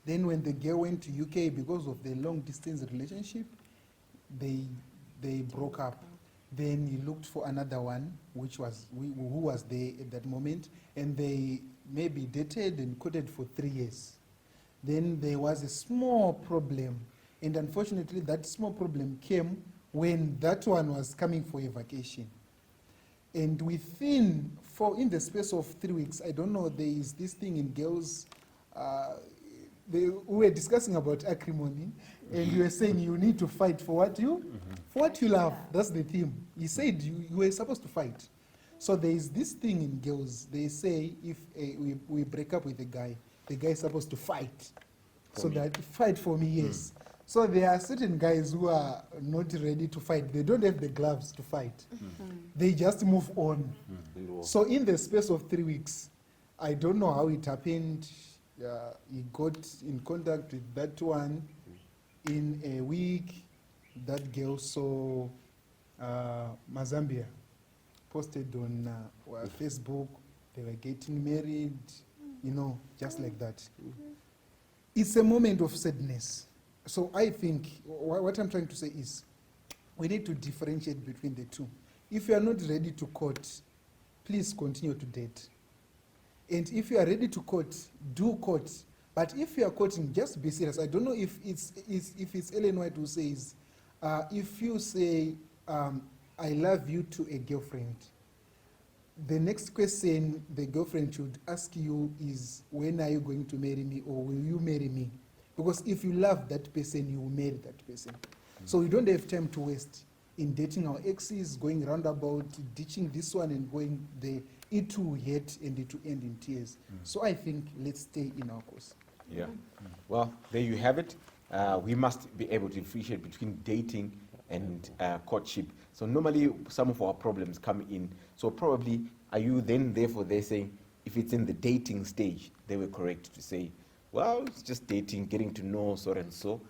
Then when the girl went to UK, because of the long distance relationship, they broke up. Then he looked for another one, who was there at that moment, and they maybe dated and courted for 3 years. Then there was a small problem, and unfortunately that small problem came when that one was coming for a vacation. And in the space of 3 weeks, I don't know, there is this thing in girls, we were discussing about acrimony, and you were saying you need to fight for what you love. That's the theme. He said you were supposed to fight. So there is this thing in girls. They say if we break up with the guy is supposed to fight. Fight for me, yes. So there are certain guys who are not ready to fight. They don't have the gloves to fight. They just move on. So in the space of 3 weeks, I don't know how it happened. He got in contact with that one. In a week, that girl saw Mazambia posted on Facebook. They were getting married, just like that. It's a moment of sadness. So I think what I'm trying to say is we need to differentiate between the two. If you are not ready to court, please continue to date. And if you are ready to court, do court. But if you are courting, just be serious. I don't know if it's Ellen White who says, if you say, I love you to a girlfriend, the next question the girlfriend should ask you is, when are you going to marry me, or will you marry me? Because if you love that person, you will marry that person. So we don't have time to waste in dating our exes, going roundabout, ditching this one and going there. It will hurt and it will end in tears. So I think let's stay in our course. Yeah. Well, there you have it. We must be able to differentiate between dating and courtship. So normally some of our problems come in. So probably, are you then therefore they're saying, if it's in the dating stage, they were correct to say, well, it's just dating, getting to know so and so.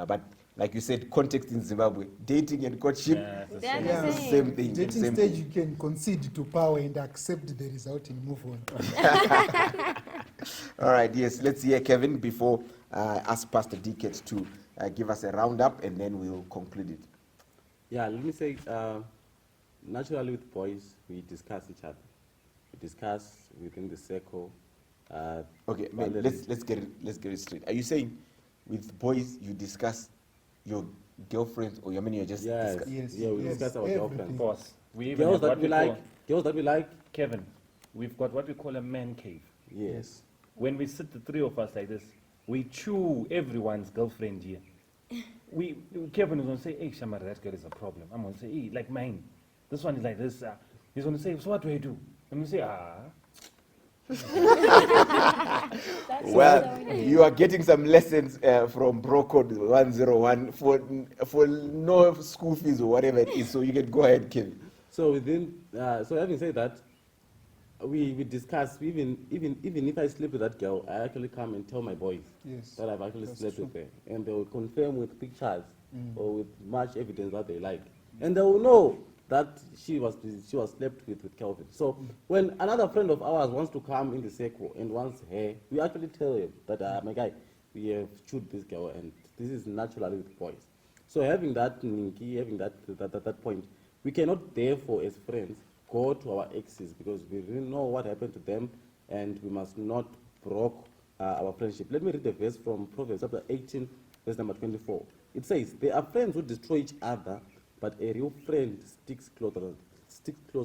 But like you said, context in Zimbabwe, dating and courtship, Yeah, it's the They're same. the Yeah. same. same thing. Dating same stage, thing. you can concede to power and accept the result and move on. All right, yes, let's hear Kevin before I ask Pastor Dickett to give us a roundup, and then we'll conclude it. Yeah, let me say, naturally with boys, we discuss each other. We discuss within the circle. Okay, but let's get it straight. Are you saying with boys you discuss your girlfriends, or you're just Yes, discuss? Yes, yeah, we yes, discuss our everything. girlfriends. Boss, we even Girls have that what we we like, call, girls that we like, Kevin, we've got what we call a man cave. yes. When we sit the three of us like this, we chew everyone's girlfriend here. Kevin is going to say, hey, Shamar, that girl is a problem. I'm going to say, hey, like mine. This one is like this. He's going to say, so what do I do? I'm going to say, That's Well, so nice. you are getting some lessons from Bro Code 101 for no school fees or whatever it is. So you can go ahead, Kevin. So within, so having said that, we discuss, even if I sleep with that girl, I actually come and tell my boys Yes, that I've actually that's slept true. with her. And they will confirm with pictures or with much evidence that they like. Mm. And they will know that she was slept with Kelvin. So when another friend of ours wants to come in the circle and wants her, we actually tell him that, my guy, we have chewed this girl, and this is naturally with boys. So having that Ninki, having that point, we cannot therefore as friends go to our exes because we really know what happened to them, and we must not broke our friendship. Let me read the verse from Proverbs chapter 18, verse number 24. It says, "There are friends who destroy each other, but a real friend sticks closer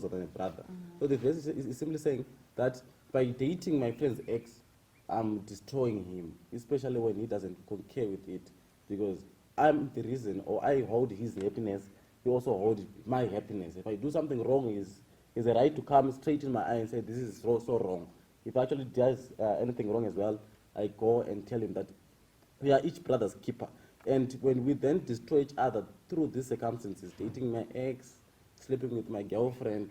than a brother." So the verse is simply saying that by dating my friend's ex, I'm destroying him, especially when he doesn't concur with it, because I'm the reason, or I hold his happiness, he also hold my happiness. If I do something wrong, he's a right to come straight in my eye and say, this is so wrong. If I actually does anything wrong as well, I go and tell him that we are each brother's keeper. And when we then destroy each other through these circumstances, dating my ex, sleeping with my girlfriend,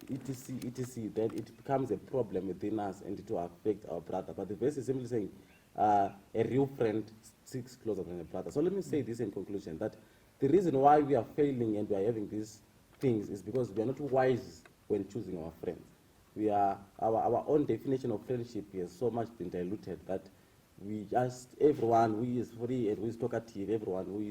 etc., then it becomes a problem within us and it will affect our brother. But the verse is simply saying, a real friend sticks closer than a brother. So let me say this in conclusion, that the reason why we are failing and we are having these things is because we are not wise when choosing our friends. We are, our own definition of friendship has so much been diluted that we just, everyone who is free and who is talkative, everyone who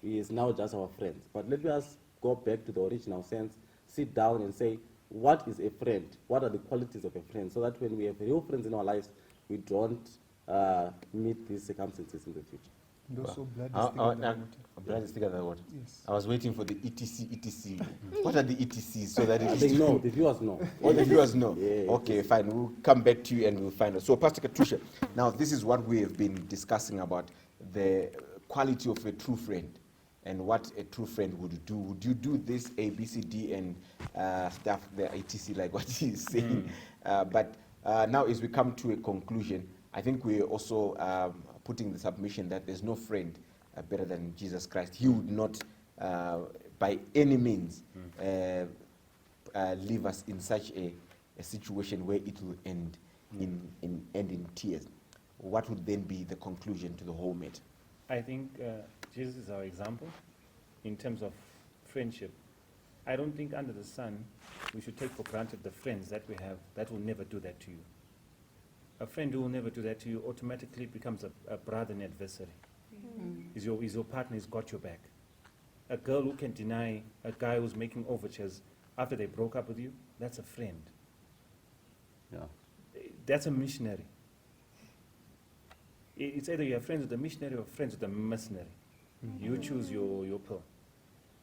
is now just our friends. But let us go back to the original sense, sit down and say, what is a friend? What are the qualities of a friend? So that when we have real friends in our lives, we don't meet these circumstances in the future. And also blood is thicker than water. Blood is thicker than water. Yes. I was waiting for the etc. What are the ETCs so that it They is know, the viewers know. all the viewers know? Yeah. Okay, fine. We'll come back to you and we'll find out. So, Pastor Katusha, now this is what we have been discussing about the quality of a true friend and what a true friend would do. Would you do this A, B, C, D, and stuff, the etc. like what he's saying? But now, as we come to a conclusion, I think we're also putting the submission that there's no friend better than Jesus Christ. He would not, by any means, leave us in such a situation where it will end in tears. What would then be the conclusion to the whole matter? I think Jesus is our example in terms of friendship. I don't think under the sun we should take for granted the friends that we have that will never do that to you. A friend who will never do that to you automatically becomes a brother and adversary. Is your partner, has got your back. A girl who can deny a guy who's making overtures after they broke up with you, that's a friend. Yeah. That's a missionary. It's either you're friends with the missionary or friends with the mercenary. You choose your pill.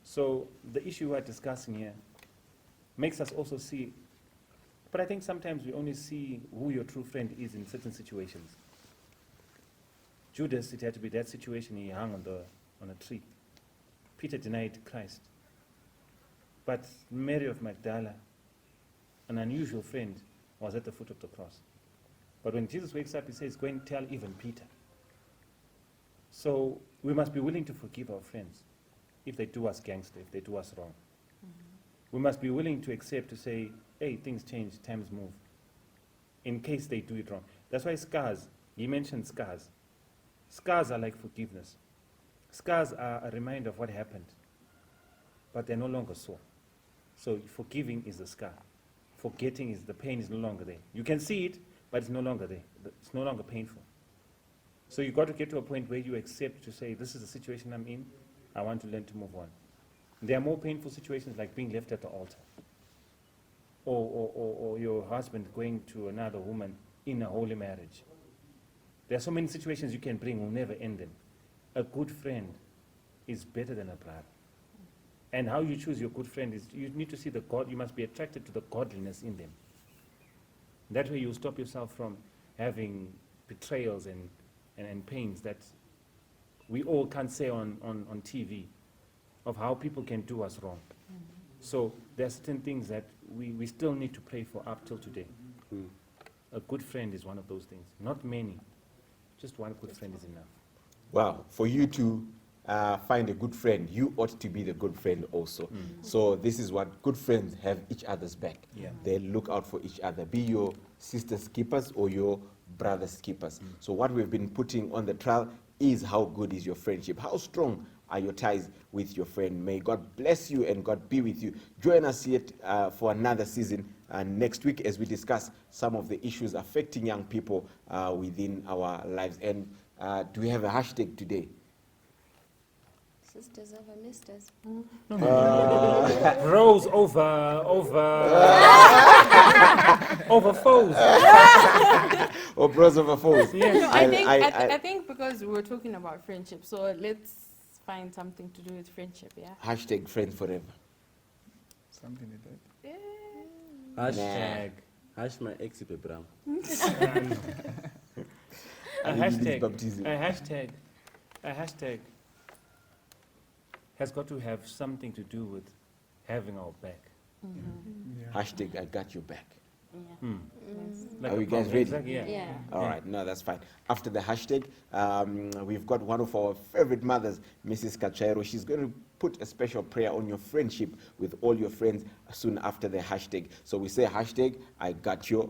So the issue we're discussing here makes us also see, but I think sometimes we only see who your true friend is in certain situations. Judas, it had to be that situation, he hung on a tree. Peter denied Christ. But Mary of Magdala, an unusual friend, was at the foot of the cross. But when Jesus wakes up, he says, go and tell even Peter. So we must be willing to forgive our friends. if they do us gangster, if they do us wrong. We must be willing to accept, to say, hey, things change, times move, in case they do it wrong. That's why scars, you mentioned scars. Scars are like forgiveness. Scars are a reminder of what happened, but they're no longer so. So forgiving is the scar. Forgetting is the pain is no longer there. You can see it, but it's no longer there. It's no longer painful. So you've got to get to a point where you accept to say, this is the situation I'm in, I want to learn to move on. There are more painful situations like being left at the altar, or your husband going to another woman in a holy marriage. There are so many situations you can bring will never end them. A good friend is better than a brother. And how you choose your good friend is you need to see the God, you must be attracted to the godliness in them. That way you stop yourself from having betrayals and pains that we all can't say on TV of how people can do us wrong. So there are certain things that we still need to pray for up till today. A good friend is one of those things. Not many, just one good friend is enough. Wow, for you to find a good friend, you ought to be the good friend also. So this is what good friends have each other's back. Yeah. They look out for each other, be your sister's keepers or your brother's keepers. So what we've been putting on the trial is how good is your friendship, how strong are your ties with your friend. May God bless you and God be with you. Join us yet for another season next week as we discuss some of the issues affecting young people within our lives. And do we have a hashtag today? Sisters over misters. Rose over foes. Or bros over foes? Yes. No, I think because we were talking about friendship, so let's find something to do with friendship, yeah? Hashtag friends forever. Something like that. Hashtag. Hash my ex Brown. A hashtag has got to have something to do with having our back. Yeah. Hashtag I got your back. Like Are a you guys proverb, ready? exactly, yeah. Yeah. All right, no, that's fine. After the hashtag, we've got one of our favorite mothers, Mrs. Kachairo. She's going to put a special prayer on your friendship with all your friends soon after the hashtag. So we say hashtag, I got your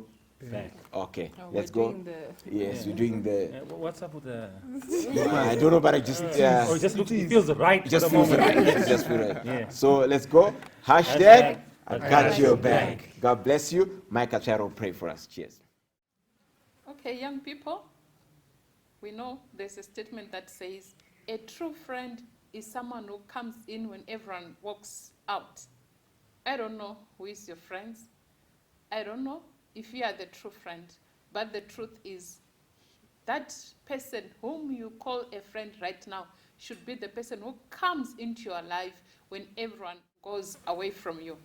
Back. Okay, Oh, let's we're go. doing Yes, we're doing the... What's up with the... I don't know, but I just... Oh, it just looks, it feels right it just for the feels moment. right. It just feels right. Yeah. So let's go. Hashtag, I got your back. God bless you. Mike Kachairo, pray for us. Cheers. Okay, young people, we know there's a statement that says, a true friend is someone who comes in when everyone walks out. I don't know who is your friends. I don't know if you are the true friend, but the truth is that person whom you call a friend right now should be the person who comes into your life when everyone goes away from you.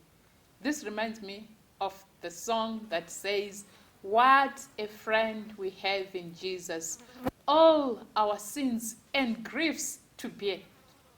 This reminds me of the song that says, what a friend we have in Jesus, all our sins and griefs to bear.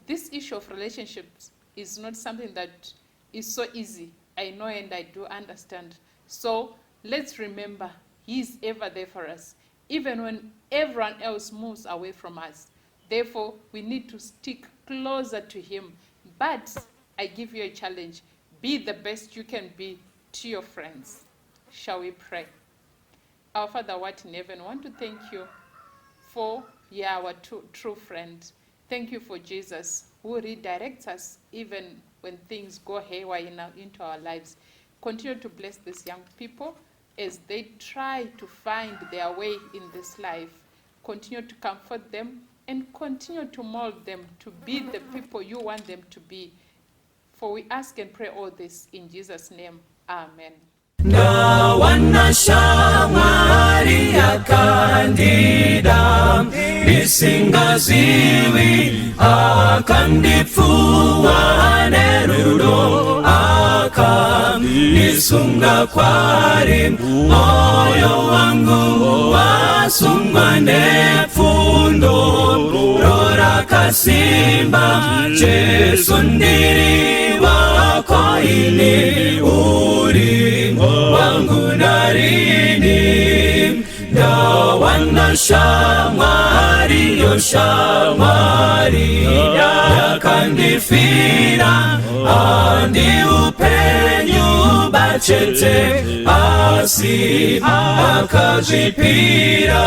This issue of relationships is not something that is so easy. I know and I do understand. So let's remember, He's ever there for us, even when everyone else moves away from us. Therefore, we need to stick closer to Him. But I give you a challenge. Be the best you can be to your friends. Shall we pray? Our Father, who art in heaven, I want to thank you for our true friend. Thank you for Jesus, who redirects us even when things go haywire into our lives. Continue to bless these young people as they try to find their way in this life. Continue to comfort them and continue to mold them to be the people you want them to be. For we ask and pray all this in Jesus' name. Amen. Ndawana shamwari akandida nisingaziwi akandipfuwa nerudo akanisunga kwari moyo wangu wasungwa nepfundo rora kasimba Jesu ndiri wako ini uri wangu narini ndawana shamwari yo shamwari yakandipfuwa andifira andi upenyu bachete asi akazvipira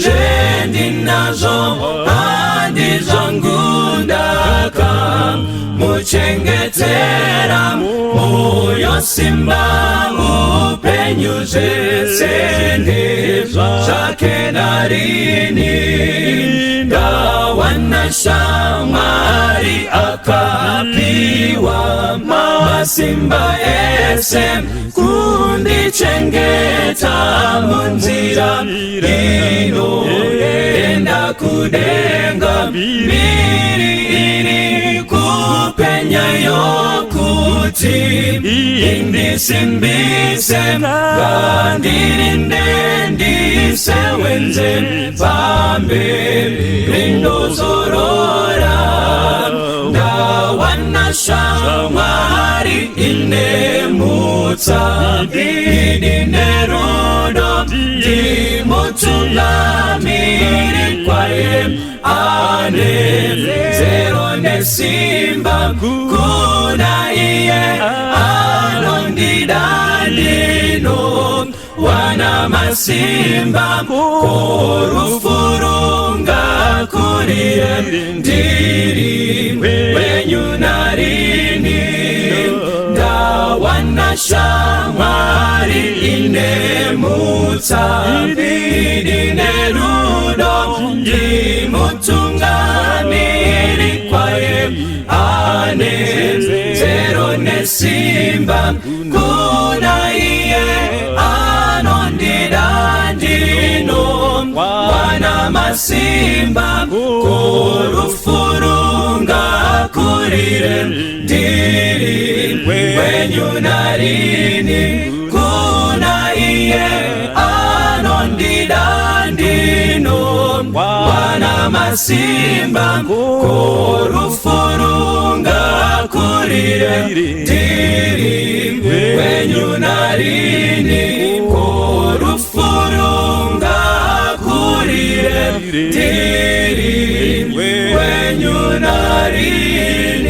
zvendinazo andi zvangu ndaka muchengetera moyo simba upenyu zvese zvake narini ndawana shamwari akapiwa masimba ese kundichengeta munzira inoenda kudenga mbiri kupenya yokuti indisimbise ngandirinde ndisewenze pamberi ndozorora ndawana shamwari inemutsa idine rudo ndimutungamiri kwaye ane zero nesimba kuna iye anondidandino wana masimba korufurunga kuriye ndiri wenyu narini ndawana shamwari inemutsa idine rudo ndimutungamiri kwaye ane zero nesimba kuna iye anondidandino wana masimba korufurunga kurire ndiri wenyu narini kuna iye anondidandino wana masimba korufurunga kurire ndiri wenyu narini korufurunga kurire ndiri wenyu narini